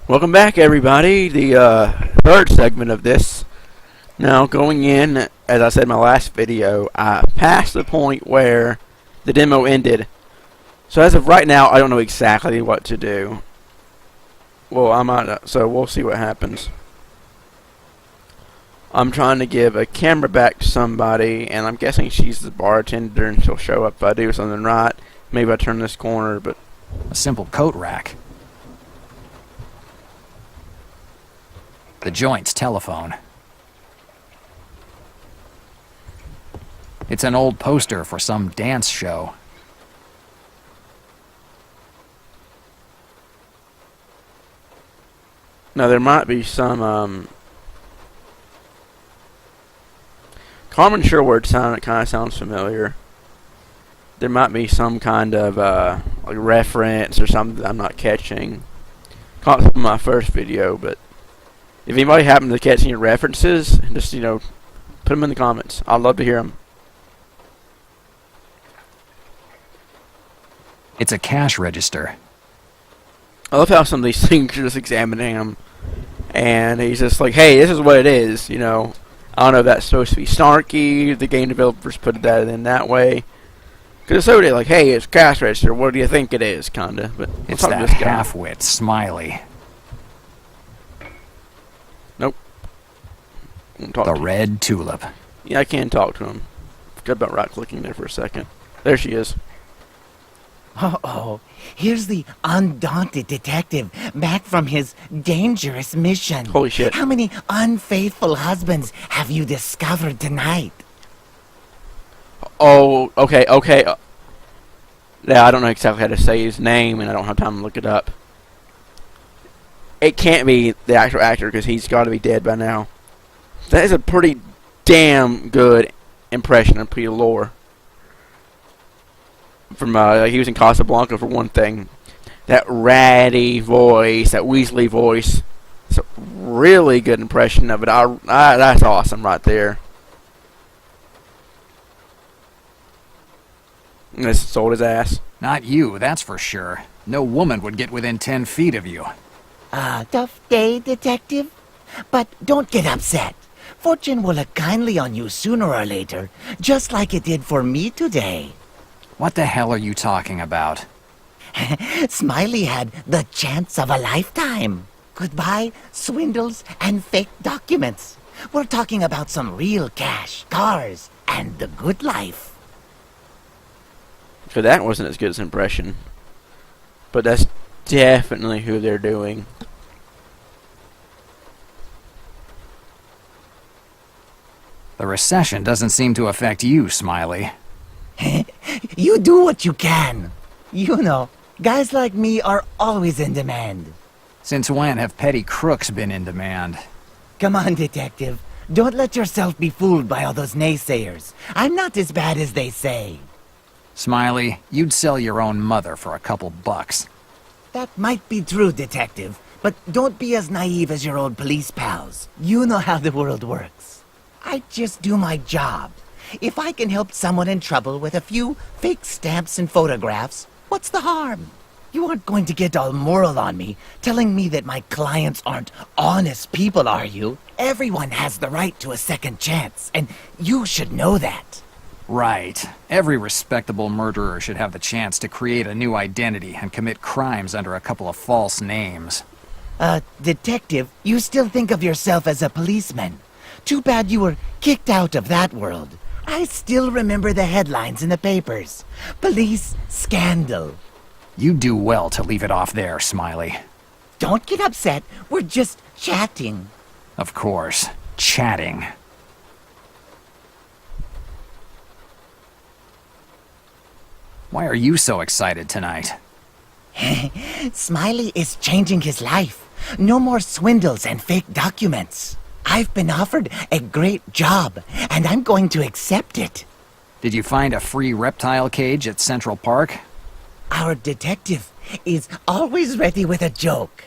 Welcome back, everybody. The third segment of this. Now, going in, as I said in my last video, I passed the point where the demo ended. So as of right now, I don't know exactly what to do. Well, I might, so we'll see what happens. I'm trying to give a camera back to somebody, and I'm guessing she's the bartender, and she'll show up if I do something right. Maybe I turn this corner, but... A simple coat rack. The joint's telephone. It's an old poster for some dance show. Now, there might be some, Carmen Sherwood sound, it kind of sounds familiar. There might be some kind of, like reference or something that I'm not catching. Caught some in my first video, but if anybody happens to catch any references, just, put them in the comments. I'd love to hear them. It's a cash register. I love how some of these things are just examining them. And he's just like, hey, this is what it is, I don't know if that's supposed to be snarky. The game developers put that in that way. Because it's so like, hey, it's cash register. What do you think it is, kinda? But it's that half-wit Smiley. Nope. The red tulip. Yeah, I can talk to him. Forgot about right-clicking there for a second. There she is. Uh-oh. Here's the undaunted detective back from his dangerous mission. Holy shit. How many unfaithful husbands have you discovered tonight? Oh, okay. Yeah, I don't know exactly how to say his name, and I don't have time to look it up. It can't be the actual actor, because he's got to be dead by now. That is a pretty damn good impression of Peter Lorre. From he was in Casablanca for one thing. That ratty voice, that Weasley voice, it's a really good impression of it. That's awesome right there. And this sold his ass. Not you, that's for sure. No woman would get within 10 feet of you. Tough day, detective? But don't get upset. Fortune will look kindly on you sooner or later, just like it did for me today. What the hell are you talking about? Smiley had the chance of a lifetime. Goodbye, swindles and fake documents. We're talking about some real cash, cars, and the good life. So that wasn't as good as impression. But that's definitely who they're doing. The recession doesn't seem to affect you, Smiley. You do what you can. Guys like me are always in demand. Since when have petty crooks been in demand? Come on, detective. Don't let yourself be fooled by all those naysayers. I'm not as bad as they say. Smiley, you'd sell your own mother for a couple bucks. That might be true, detective. But don't be as naive as your old police pals. You know how the world works. I just do my job. If I can help someone in trouble with a few fake stamps and photographs, what's the harm? You aren't going to get all moral on me, telling me that my clients aren't honest people, are you? Everyone has the right to a second chance, and you should know that. Right. Every respectable murderer should have the chance to create a new identity and commit crimes under a couple of false names. Detective, you still think of yourself as a policeman. Too bad you were kicked out of that world. I still remember the headlines in the papers. Police scandal. You do well to leave it off there, Smiley. Don't get upset. We're just chatting. Of course. Chatting. Why are you so excited tonight? Smiley is changing his life. No more swindles and fake documents. I've been offered a great job, and I'm going to accept it. Did you find a free reptile cage at Central Park? Our detective is always ready with a joke.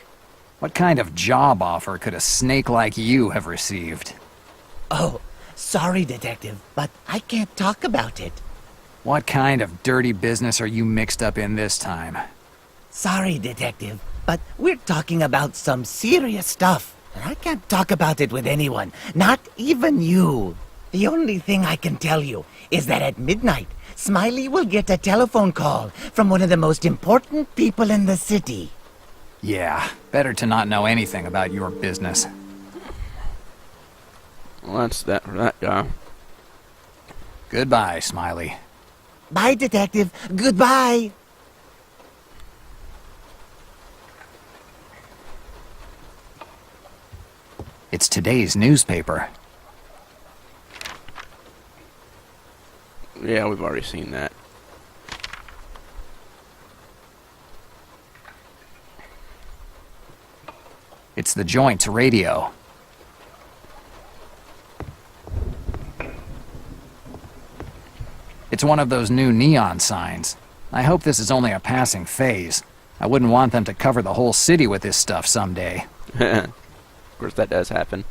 What kind of job offer could a snake like you have received? Oh, sorry, detective, but I can't talk about it. What kind of dirty business are you mixed up in this time? Sorry, detective, But we're talking about some serious stuff. And I can't talk about it with anyone, not even you. The only thing I can tell you is that at midnight, Smiley will get a telephone call from one of the most important people in the city. Yeah, better to not know anything about your business. Well, that's that for that guy. Goodbye, Smiley. Bye, Detective. Goodbye. It's today's newspaper. Yeah, we've already seen that. It's the Joint's radio. It's one of those new neon signs. I hope this is only a passing phase. I wouldn't want them to cover the whole city with this stuff someday. Of course, that does happen.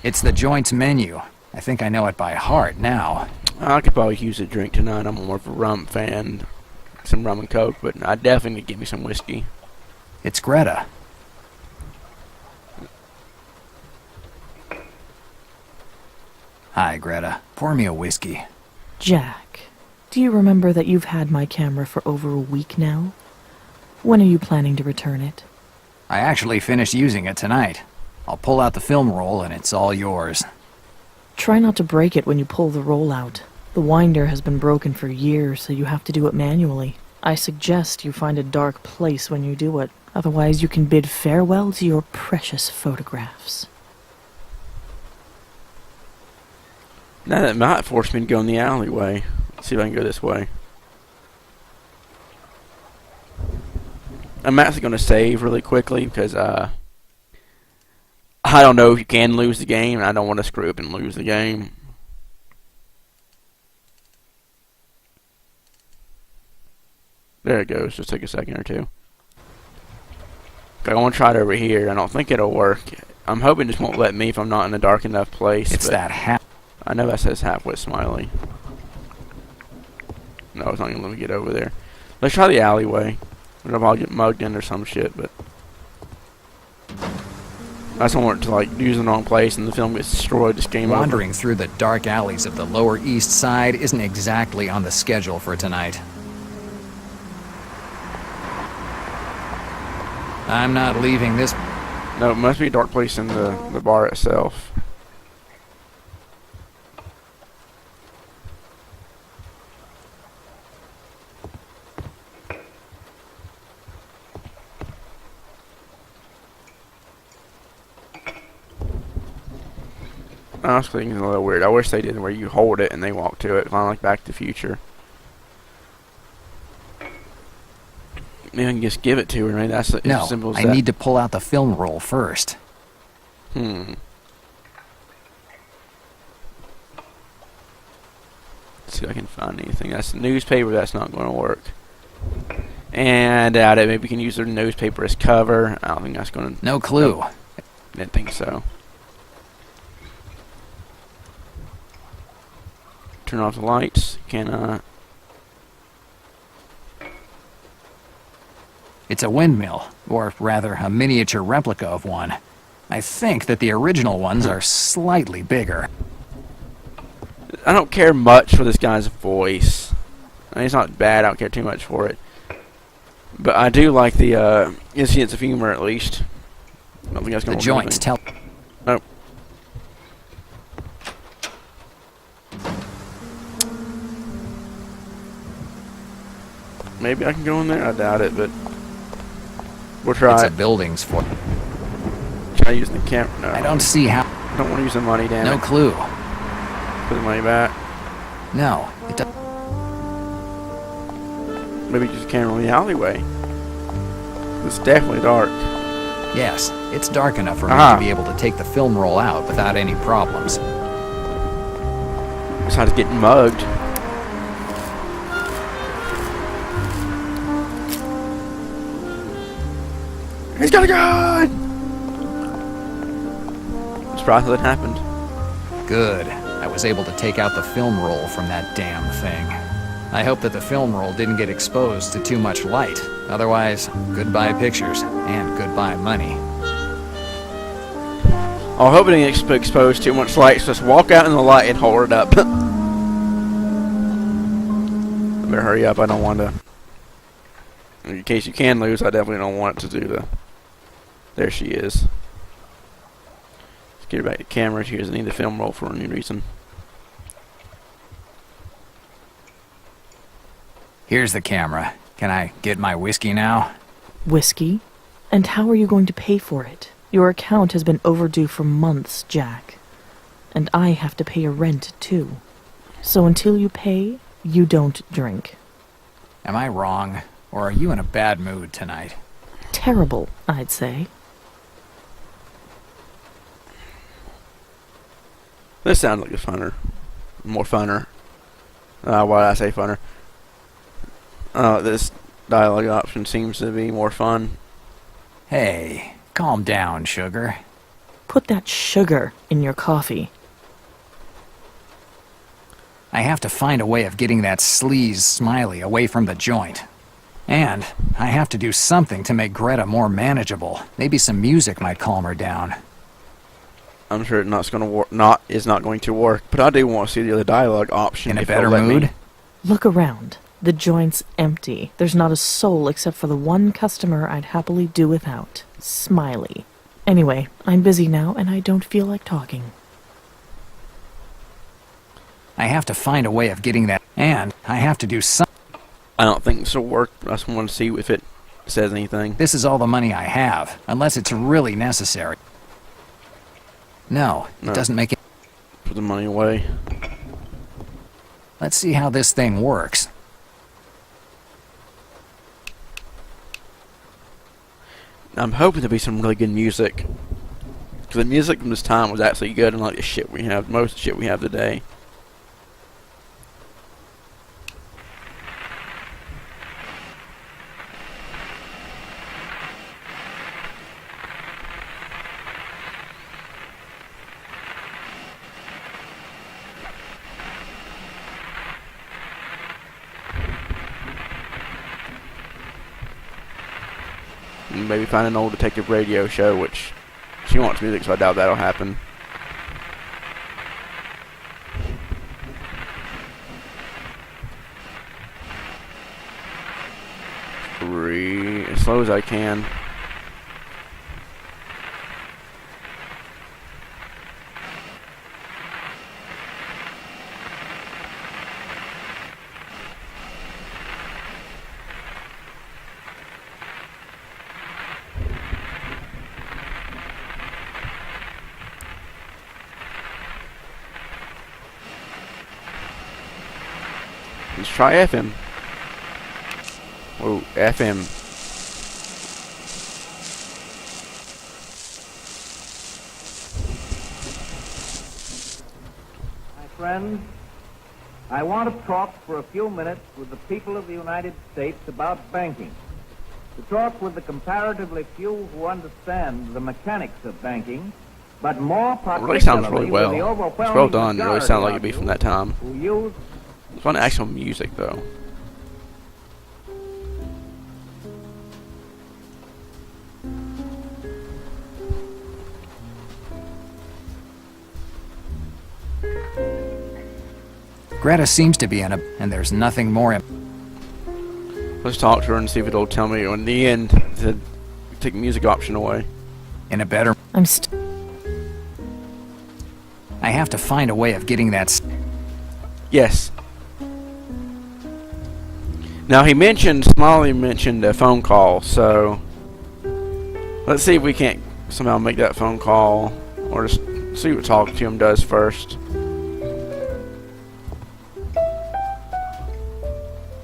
It's the Joint's menu. I think I know it by heart now. I could probably use a drink tonight. I'm more of a rum fan. Some rum and coke, but I definitely need to give me some whiskey. It's Greta. Hi, Greta. Pour me a whiskey. Jack, do you remember that you've had my camera for over a week now? When are you planning to return it? I actually finished using it tonight. I'll pull out the film roll and it's all yours. Try not to break it when you pull the roll out. The winder has been broken for years, so you have to do it manually. I suggest you find a dark place when you do it. Otherwise, you can bid farewell to your precious photographs. Now that might force me to go in the alleyway. Let's see if I can go this way. I'm actually going to save really quickly because I don't know if you can lose the game, and I don't want to screw up and lose the game. There it goes. Just take a second or two. Okay, I want to try it over here. I don't think it'll work. I'm hoping this won't let me if I'm not in a dark enough place. It's that I know that says halfway Smiley. No, it's not going to let me get over there. Let's try the alleyway. I'll get mugged in or some shit, but I just don't want it to like use the wrong place and the film gets destroyed. This game Wandering through the dark alleys of the Lower East Side isn't exactly on the schedule for tonight. I'm not leaving this. No, it must be a dark place in the bar itself. Honestly, it's a little weird. I wish they did where you hold it and they walk to it, kind of like Back to the Future. Maybe I can just give it to her. Maybe that's as No, simple as I that. need to pull out the film roll first. Let's see if I can find anything. That's the newspaper. That's not going to work. And I doubt it. Maybe we can use the newspaper as cover. I don't think that's going to... No clue. Nope. Didn't think so. Turn off the lights. Cannot. It's a windmill, or rather, a miniature replica of one. I think that the original ones are slightly bigger. I don't care much for this guy's voice. I mean, it's not bad. I don't care too much for it. But I do like the sense of humor, at least. I don't think that's going The to work. Joint's tell. Nope. Maybe I can go in there. I doubt it, but we'll try. It's it. a buildings for. Try using the camera. No, I don't see how. I don't want to use the money. Damn No it. clue. Put the money back. No. It do- Maybe use the camera in the alleyway. It's definitely dark. yes, it's dark enough for me Aha. to be able to take the film roll out without any problems. Besides getting mugged. He's got a gun! I'm surprised that happened. Good. I was able to take out the film roll from that damn thing. I hope that the film roll didn't get exposed to too much light. Otherwise, goodbye pictures and goodbye money. I hope it didn't get exposed too much light, so just walk out in the light and hold it up. I better hurry up, I don't want to... In case you can lose, I definitely don't want it to do the... There she is. Let's get her back to camera. She doesn't need the film roll for any reason. Here's the camera. Can I get my whiskey now? Whiskey? And how are you going to pay for it? Your account has been overdue for months, Jack. And I have to pay your rent, too. So until you pay, you don't drink. Am I wrong? Or are you in a bad mood tonight? Terrible, I'd say. This sounds like it's funner. More funner. Why did I say funner? This dialogue option seems to be more fun. Hey, calm down, sugar. Put that sugar in your coffee. I have to find a way of getting that sleaze Smiley away from the joint. And I have to do something to make Greta more manageable. Maybe some music might calm her down. I'm sure it's not going to work. Is not going to work. But I do want to see the other dialogue option. In a if better it'll let me. mood? Look around. The joint's empty. There's not a soul except for the one customer I'd happily do without. Smiley. Anyway, I'm busy now and I don't feel like talking. I have to find a way of getting that. And I have to do something. I don't think this will work. I just want to see if it says anything. This is all the money I have, unless it's really necessary. No, it doesn't make it. Put the money away. Let's see how this thing works. I'm hoping to be some really good music. Because the music from this time was actually good, unlike the shit we have, most of the shit we have today. Maybe find an old detective radio show, which she wants music, so I doubt that'll happen. As slow as I can. Let's try FM. Whoa, FM. My friends, I want to talk for a few minutes with the people of the United States about banking. To talk with the comparatively few who understand the mechanics of banking, but more It really sounds really particularly well. with the It's overwhelming well done. It really majority sounds like it'd of be you from that time. who use It's fun actual music, though. Greta seems to be in a... and there's nothing more... Let's talk to her and see if it'll tell me in the end to take the music option away. in a better... I have to find a way of getting that... Yes. Now Smiley mentioned a phone call, so let's see if we can't somehow make that phone call, or just see what talking to him does first.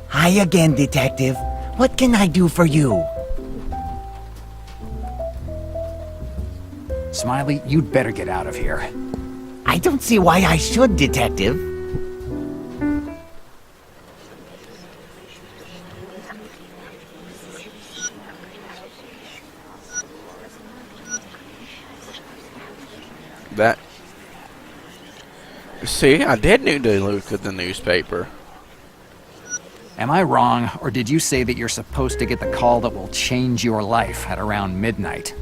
Hi again, Detective. What can I do for you? Smiley, you'd better get out of here. I don't see why I should, Detective. That. See, I did need to look at the newspaper. Am I wrong, or did you say that you're supposed to get the call that will change your life at around midnight?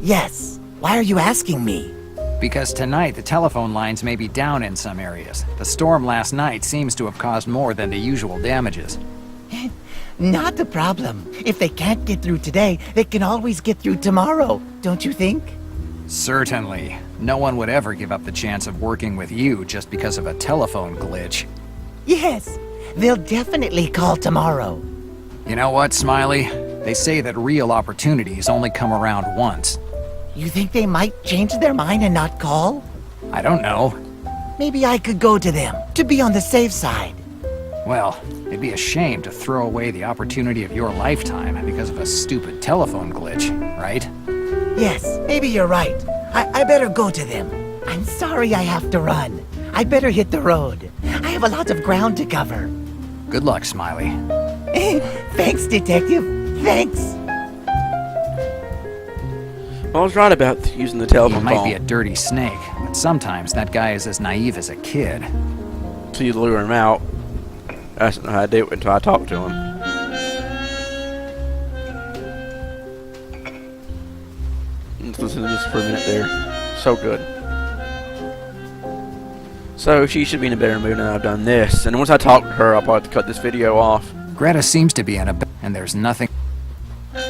Yes. Why are you asking me? Because tonight the telephone lines may be down in some areas. The storm last night seems to have caused more than the usual damages. Not a problem. If they can't get through today, they can always get through tomorrow, don't you think? Certainly. No one would ever give up the chance of working with you just because of a telephone glitch. Yes. They'll definitely call tomorrow. You know what, Smiley? They say that real opportunities only come around once. You think they might change their mind and not call? I don't know. Maybe I could go to them, to be on the safe side. Well, it'd be a shame to throw away the opportunity of your lifetime because of a stupid telephone glitch, right? Yes, maybe you're right. I better go to them. I'm sorry I have to run. I better hit the road. I have a lot of ground to cover. Good luck, Smiley. Thanks, Detective. Thanks. I was right about using the He telephone might call. be a dirty snake, but sometimes that guy is as naive as a kid. So you lure him out. I don't know how to do it until I talk to him. Let's listen to this for a minute there. So good. So she should be in a better mood now I've done this. And once I talk to her, I'll probably have to cut this video off. Greta seems to be in and there's nothing in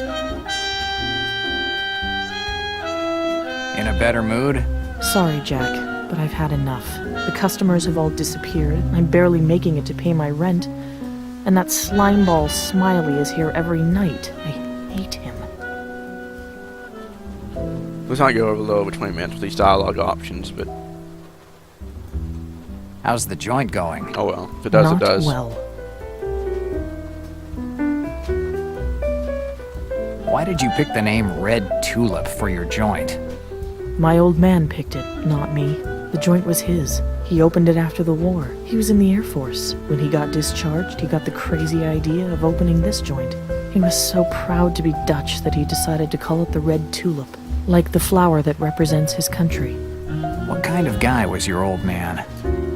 a better mood. Sorry, Jack, but I've had enough. The customers have all disappeared. I'm barely making it to pay my rent. And that slimeball Smiley is here every night. I hate him. Let's not go over a little over 20 minutes with these dialogue options, but How's the joint going? oh well. If it does, Not it does. well. Why did you pick the name Red Tulip for your joint? My old man picked it, not me. The joint was his. He opened it after the war. He was in the Air Force. When he got discharged, he got the crazy idea of opening this joint. He was so proud to be Dutch that he decided to call it the Red Tulip, like the flower that represents his country. What kind of guy was your old man?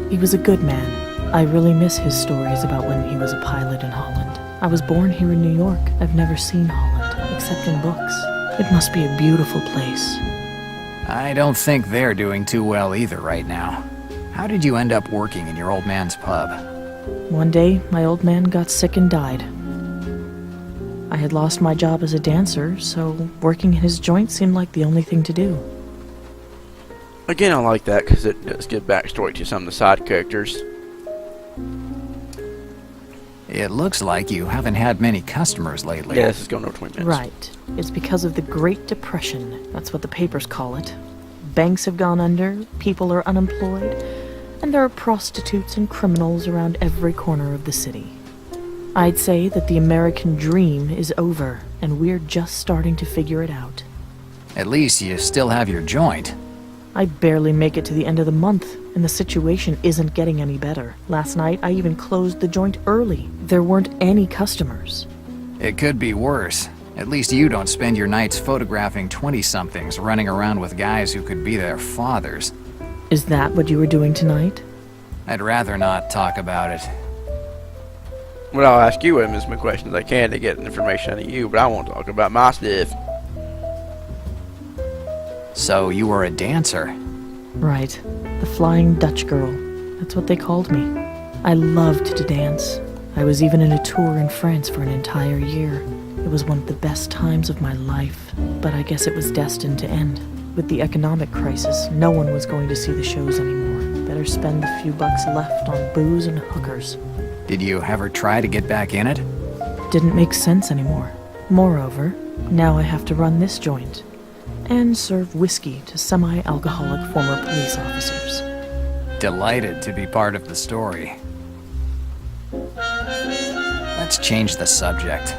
He was a good man. I really miss his stories about when he was a pilot in Holland. I was born here in New York. I've never seen Holland, except in books. It must be a beautiful place. I don't think they're doing too well either right now. How did you end up working in your old man's pub? One day, my old man got sick and died. I had lost my job as a dancer, so working in his joint seemed like the only thing to do. Again, I like that because it does give backstory to some of the side characters. It looks like you haven't had many customers lately. Yeah, this is going over 20 minutes. Right. It's because of the Great Depression. That's what the papers call it. Banks have gone under, people are unemployed, and there are prostitutes and criminals around every corner of the city. I'd say that the American dream is over, and we're just starting to figure it out. At least you still have your joint. I barely make it to the end of the month, and the situation isn't getting any better. Last night, I even closed the joint early. There weren't any customers. It could be worse. At least you don't spend your nights photographing 20-somethings running around with guys who could be their fathers. Is that what you were doing tonight? I'd rather not talk about it. Well, I'll ask you as many questions as I can to get information out of you, but I won't talk about my stuff. So you were a dancer? Right. The Flying Dutch Girl. That's what they called me. I loved to dance. I was even in a tour in France for an entire year. It was one of the best times of my life, but I guess it was destined to end. With the economic crisis, no one was going to see the shows anymore. Better spend the few bucks left on booze and hookers. Did you ever try to get back in it? Didn't make sense anymore. Moreover, now I have to run this joint and serve whiskey to semi-alcoholic former police officers. Delighted to be part of the story. Let's change the subject.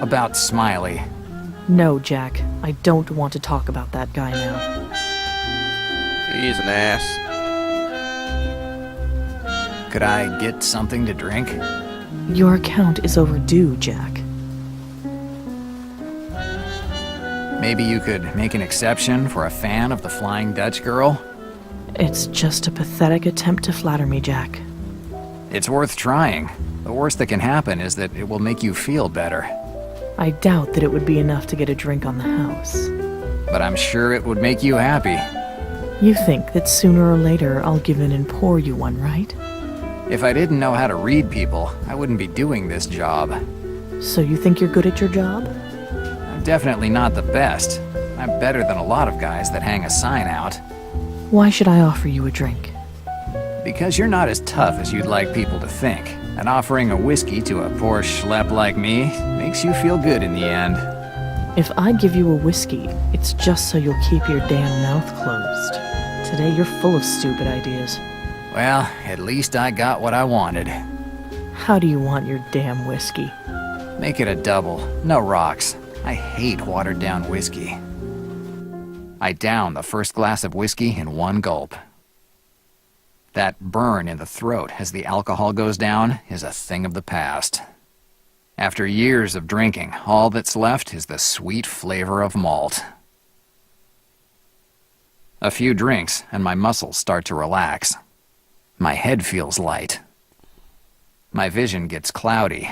About Smiley. No, Jack. I don't want to talk about that guy now. He's an ass. Could I get something to drink? Your account is overdue, Jack. Maybe you could make an exception for a fan of the Flying Dutch Girl? It's just a pathetic attempt to flatter me, Jack. It's worth trying. The worst that can happen is that it will make you feel better. I doubt that it would be enough to get a drink on the house. But I'm sure it would make you happy. You think that sooner or later I'll give in and pour you one, right? If I didn't know how to read people, I wouldn't be doing this job. So you think you're good at your job? I'm definitely not the best. I'm better than a lot of guys that hang a sign out. Why should I offer you a drink? Because you're not as tough as you'd like people to think, and offering a whiskey to a poor schlep like me makes you feel good in the end. If I give you a whiskey, it's just so you'll keep your damn mouth closed. Today you're full of stupid ideas. Well, at least I got what I wanted. How do you want your damn whiskey? Make it a double, no rocks. I hate watered-down whiskey. I down the first glass of whiskey in one gulp. That burn in the throat as the alcohol goes down is a thing of the past. After years of drinking, all that's left is the sweet flavor of malt. A few drinks, and my muscles start to relax. My head feels light. My vision gets cloudy.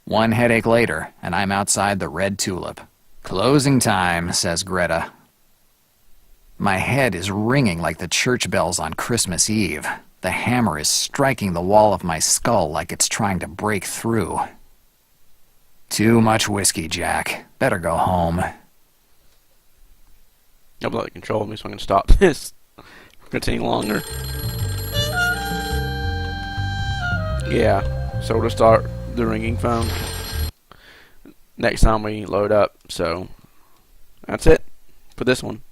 One headache later, and I'm outside the Red Tulip. Closing time, says Greta. My head is ringing like the church bells on Christmas Eve. The hammer is striking the wall of my skull like it's trying to break through. Too much whiskey, Jack. Better go home. I'll let it control me so I can stop this from continuing longer. Yeah, so we'll start the ringing phone next time we load up. So that's it for this one.